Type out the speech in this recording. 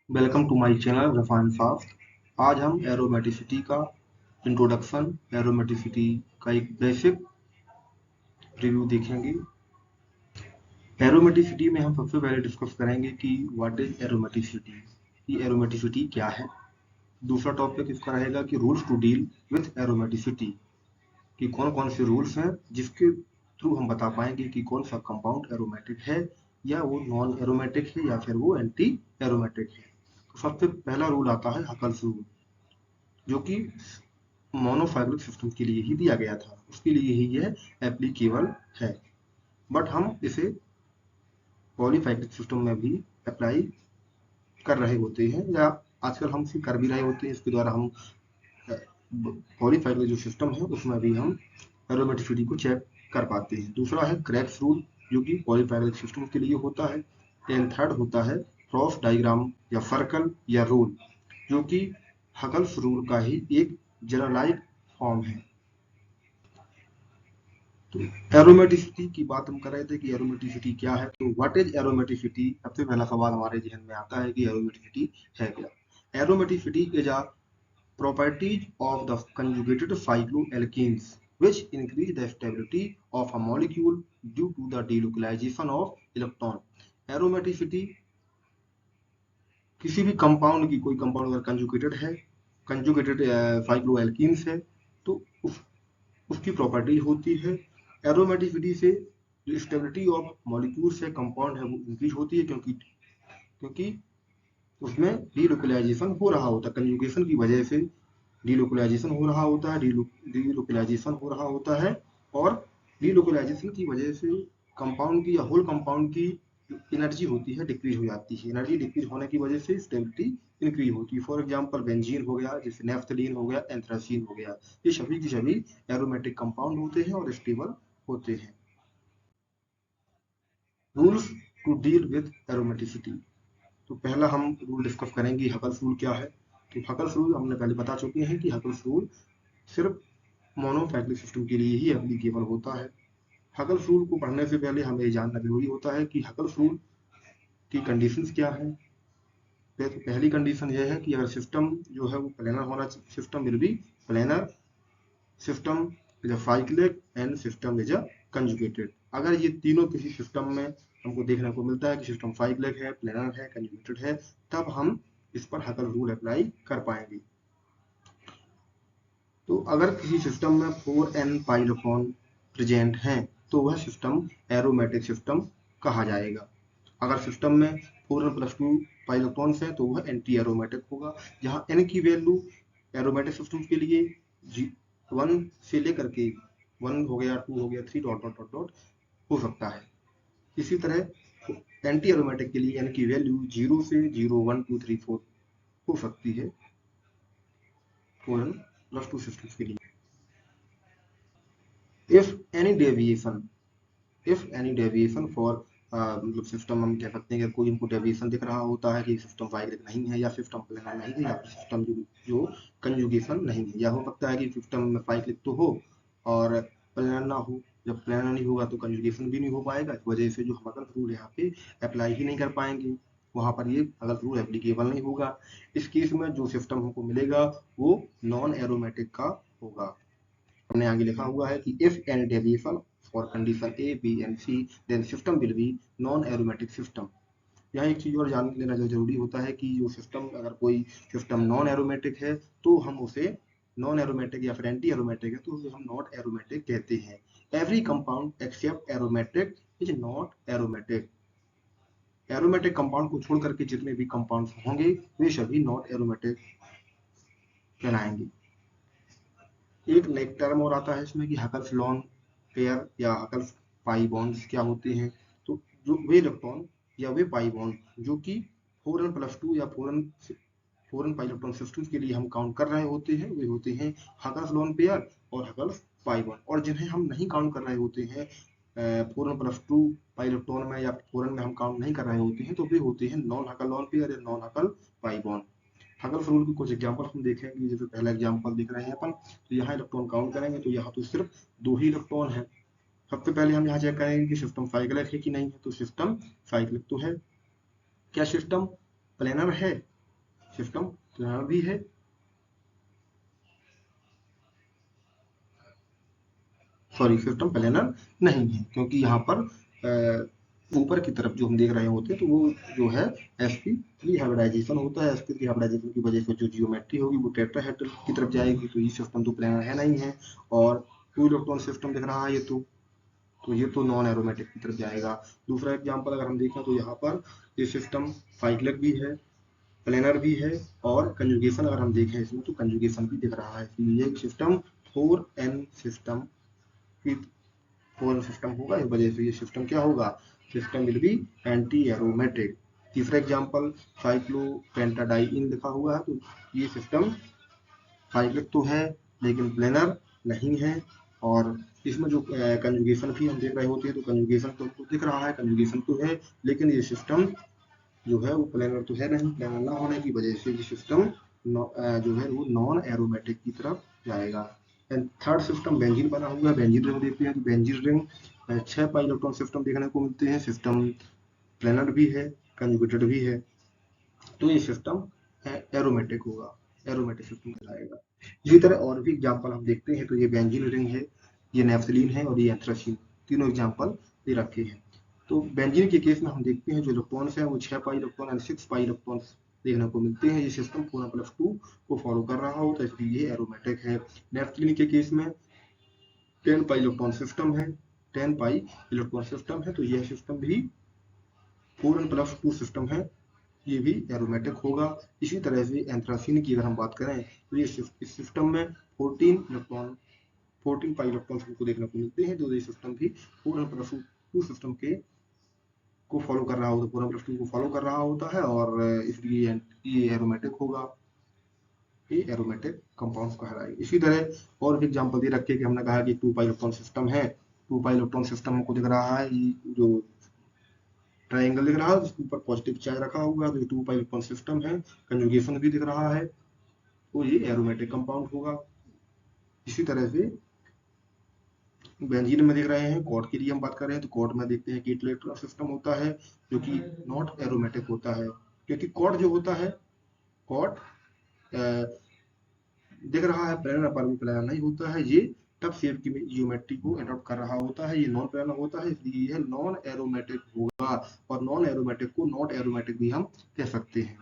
Welcome to my channel Rafan fast. आज हम aromaticity का इंट्रोडक्शन, एरोमेटिसिटी का एक बेसिक रिव्यू देखेंगे। एरोमेटिसिटी में हम सबसे पहले डिस्कस करेंगे कि व्हाट इज एरोमेटिसिटी, कि एरोमेटिसिटी क्या है। दूसरा टॉपिक इसका रहेगा कि rules to deal with aromaticity, कि कौन कौन से रूल्स हैं जिसके थ्रू हम बता पाएंगे कि कौन सा कंपाउंड एरोमेटिक है या वो नॉन एरोमेटिक है या फिर वो एंटी एरोमेटिक है। तो सबसे पहला रूल आता है हकल्स रूल, जो कि मोनोफाइब्रिक सिस्टम के लिए ही दिया गया था, उसके लिए ही यह एप्लीकेबल है। बट हम इसे पॉलीफाइब्रिक सिस्टम में भी अप्लाई कर रहे होते हैं, या आजकल हम इसे कर भी रहे होते हैं। इसके द्वारा हम पॉलीफाइब्रिक जो सिस्टम है उसमें भी हम एरोमेटिसिटी को चेक कर पाते हैं। दूसरा है क्रेक्स रूल, जो कि पॉलीफाइब्रिक सिस्टम के लिए होता है। एंड थर्ड होता है क्रॉस डायग्राम या सर्कल या रूल, जो कि हकल्स रूल का ही एक जनरलाइज्ड फॉर्म है। तो एरोमेटिसिटी की बात हम कर रहे थे कि एरोमेटिसिटी क्या है। तो व्हाट इज एरोमेटिसिटी, सबसे पहला सवाल हमारे जहन में आता है कि एरोमेटिसिटी है क्या। Aromaticity is a properties of the conjugated cycloalkenes which increase the stability of a molecule due to the delocalization of electron। Aromaticity किसी भी कंपाउंड की, कोई कंपाउंड अगर कंजुगेटेड है, कंजुगेटेड साइक्लोएल्कीन्स है, तो उसकी प्रॉपर्टी होती है एरोमेटिसिटी से जो स्टेबिलिटी ऑफ मॉलिक्यूल्स है, कंपाउंड है, वो इंक्रीज होती है, क्योंकि उसमें डीलोकलाइजेशन हो रहा होता है। कंजुगेशन की वजह से डीलोकलाइजेशन हो रहा होता है, डीलोकलाइजेशन हो रहा होता है, और डीलोकलाइजेशन की वजह से कंपाउंड की या होल कंपाउंड की एनर्जी होती है डिक्रीज हो जाती है। एनर्जी डिक्रीज होने की वजह से स्टेबिलिटी इंक्रीज होती है। फॉर एग्जांपल बेंजीन हो गया, जैसे नेफ्थलीन हो गया, एंथ्रासीन हो गया, ये सभी की सभी एरोमेटिक कंपाउंड होते हैं और स्टेबल होते हैं। Rules to deal with aromaticity, तो पहला हम रूल डिस्कस करेंगे हकल्स रूल क्या है। तो हकल्स रूल हमने पहले बता चुके हैं कि हकल्स रूल सिर्फ मोनोसाइक्लिक सिस्टम के लिए ही एप्लीकेबल होता है। हकल्स रूल को पढ़ने से पहले हमें ये जानना जरूरी होता है कि हकल्स रूल की कंडीशंस क्या है। पहली कंडीशन यह है कि अगर सिस्टम जो है वो प्लेनर होना चाहिए, system will B planar, system is a cyclic and system is a conjugated. अगर ये तीनों किसी सिस्टम में हमको देखने को मिलता है कि सिस्टम साइक्लिक है, प्लेनर है, कंजुगेटेड है, तब हम इस पर हकल रूल अप्लाई कर पाएंगे। तो अगर किसी सिस्टम में 4n पाइलोफोन प्रेजेंट हैं तो वह सिस्टम एरोमेटिक सिस्टम कहा जाएगा। अगर सिस्टम में 4n+2 पाइलोफोन्स हैं तो वह एंटी एरोमेटिक होगा, जहां n की वैल्यू एरोमेटिक सिस्टम के लिए 1 से लेकर के 1 हो गया, 2 हो गया, 3 डॉट डॉट डॉट डॉट हो सकता है। इसी तरह एंटी एरोमेटिक के लिए n की वैल्यू 0 से 0, 1, 2, 3, 4 हो सकती है 4n+2 सिस्टम्स के लिए। If any deviation, if any deviation for मतलब सिस्टम, हम कह सकते हैं कि कोई हमको डेविएशन दिख रहा होता है कि सिस्टम साइक्लिक नहीं है, या सिस्टम प्लेनर नहीं है, या फिर सिस्टम जो कंजुगेशन नहीं है, या हो सकता है कि सिस्टम में साइक्लिक तो हो और प्लेनर ना हो। जब प्लेनर नहीं होगा तो कंजुगेशन भी नहीं हो पाएगा, इस वजह से जो हम अगर रूल यहाँ पे अप्लाई ही नहीं कर पाएंगे, वहां पर ये अगर रूल एप्लीकेबल नहीं होगा। इस केस में जो सिस्टम हमको मिलेगा वो नॉन एरोमेटिक का होगा। हमने आगे लिखा हुआ है कि if any deviation for condition A B and C then system will be non aromatic system. यहाँ एक चीज और जान लेना जो जरूरी होता है कि जो सिस्टम, अगर कोई सिस्टम नॉन एरोमेटिक है तो हम उसे नॉन एरोमेटिक या फिर एंटी एरोमेटिक है तो उसे हम नॉट एरोमेटिक कहते हैं। Every compound except aromatic is not aromatic. Aromatic compound को छोड़ करके जितने भी कंपाउंड होंगे वे सभी नॉट एरोमेटिक कहलाएंगे। एक नेक टर्म और आता है इसमें कि हकल्स लोन पेयर या हकल्स पाई बॉन्ड्स क्या होते हैं। तो जो वे इलेक्ट्रॉन या वे पाई बॉन्ड जो कि 4n+2 या 4n पाई इलेक्ट्रॉन सिस्टम्स के लिए हम काउंट कर रहे होते हैं, वे होते हैं हकल्स लोन पेयर और हकल्स पाई बॉन्ड। और जिन्हें हम नहीं काउंट कर रहे होते हैं 4n+2 पाई इलेक्ट्रॉन में या 4n में हम काउंट नहीं कर रहे होते हैं, तो वे होते हैं नॉन हकल लोन पेयर या non Huckel pi bond. Huckel's rule के कुछ एग्जांपल हम देखेंगे। जैसे पहला एग्जांपल देख रहे हैं अपन, तो यहाँ इलेक्ट्रॉन काउंट करेंगे तो यहाँ तो सिर्फ 2 ही इलेक्ट्रॉन है। सबसे पहले हम यहाँ चेक करेंगे कि सिस्टम साइक्लिक है कि नहीं है। तो सिस्टम साइक्लिक तो है। क्या सिस्टम प्लेनर है? सिस्टम प्लेनर भी है, सॉरी सिस्टम प्लेनर नहीं है, क्योंकि यहाँ पर ऊपर की तरफ जो हम देख रहे होते हैं तो वो जो है sp3 हाइब्रिडाइजेशन होता है। sp3 हाइब्रिडाइजेशन की वजह से जो जियोमेट्री होगी वो टेट्राहेड्रल की तरफ जाएगी, तो ये सिस्टम तो प्लेनर है नहीं है। और 2 इलेक्ट्रॉन सिस्टम दिख रहा है ये तो ये तो नॉन एरोमेटिक की तरफ जाएगा। दूसरा एग्जांपल अगर हम देखें तो यहाँ पर ये सिस्टम साइक्लिक भी है, प्लेनर भी है, और कंजुगेशन अगर हम देखें इसमें तो कंजुगेशन भी दिख रहा है। इसलिए ये सिस्टम 4n सिस्टम की 4n सिस्टम होगा। इस वजह से ये सिस्टम क्या होगा, system will B anti aromatic. तीसरा एग्जांपल साइक्लोपेंटाडाइइन लिखा हुआ है, तो ये सिस्टम साइक्लिक तो है लेकिन प्लेनर नहीं है। और इसमें जो कंजुगेशन भी हम देख रहे होते हैं तो कंजुगेशन तो हमको दिख रहा है, कंजुगेशन तो है, लेकिन ये सिस्टम जो है वो प्लेनर तो है नहीं। प्लेनर ना होने की वजह से ये सिस्टम जो है वो नॉन एरोमेटिक की तरफ जाएगा। एंड थर्ड सिस्टम बेंजीन बना हुआ है। बेंजीन रिंग देखते हैं तो benzene ring 6 pi electron system देखने को मिलते हैं। सिस्टम प्लेनर भी है, कंजुगेटेड भी है, तो ये सिस्टम एरोमेटिक होगा, एरोमेटिक सिस्टम कहलाएगा। इसी तरह और भी एग्जांपल हम देखते हैं तो ये बेंजीन रिंग है, ये नेफ्थलीन है और ये एंथ्रासीन, तीनों एग्जांपल ये रखे हैं। तो बेंजीन के केस में हम देखते हैं जो इलेक्ट्रॉन्स है वो 6 pi electron and 6 pi electrons देखने को मिलते हैं। ये सिस्टम 4n+2 को फॉलो कर रहा हो तो इसलिए ये एरोमेटिक है। नेफ्थलीन के केस में 10 पाई इलेक्ट्रॉन सिस्टम है, 10 पाई इलेक्ट्रॉन सिस्टम है, तो यह सिस्टम भी 4n+2 सिस्टम है, ये भी एरोमेटिक होगा। इसी तरह से एंथ्रासीन की अगर हम बात करें तो ये इस सिस्टम में 14 पाई इलेक्ट्रॉन्स हमको देखने को मिलते हैं, तो ये सिस्टम भी 4n+2 सिस्टम के को फॉलो कर रहा होता है, 4n+2 को फॉलो कर रहा होता है, और इसलिए ये एरोमेटिक होगा, ये एरोमेटिक कंपाउंड्स कहलाएंगे। इसी तरह और भी एग्जांपल दे रखे कि हमने कहा कि 2 पाई इलेक्ट्रॉन सिस्टम है, 2 पाई इलेक्ट्रॉन सिस्टम हमको दिख रहा है, ये जो ट्राइंगल दिख रहा है उसके ऊपर पॉजिटिव चार्ज रखा हुआ है, तो ये 2 पाई इलेक्ट्रॉन सिस्टम है। कंजुगेशन भी दिख रहा है, तो ये एरोमेटिक कंपाउंड होगा। इसी तरह से बेंजीन में देख रहे हैं, कॉट की हम बात कर रहे हैं तो कॉट में देखते हैं कि इलेक्ट्रॉन सिस्टम होता है जो कि नॉट एरोमेटिक होता है, क्योंकि कॉट जो होता है, कॉट दिख रहा है प्लेनर पर भी प्लेनर नहीं होता है, ये टफ शेप की जियोमेट्री को अडॉप्ट कर रहा होता है, ये नॉन प्लेनर होता है, इसलिए यह नॉन एरोमेटिक होगा। और नॉन एरोमेटिक को नॉट एरोमेटिक भी हम कह सकते हैं।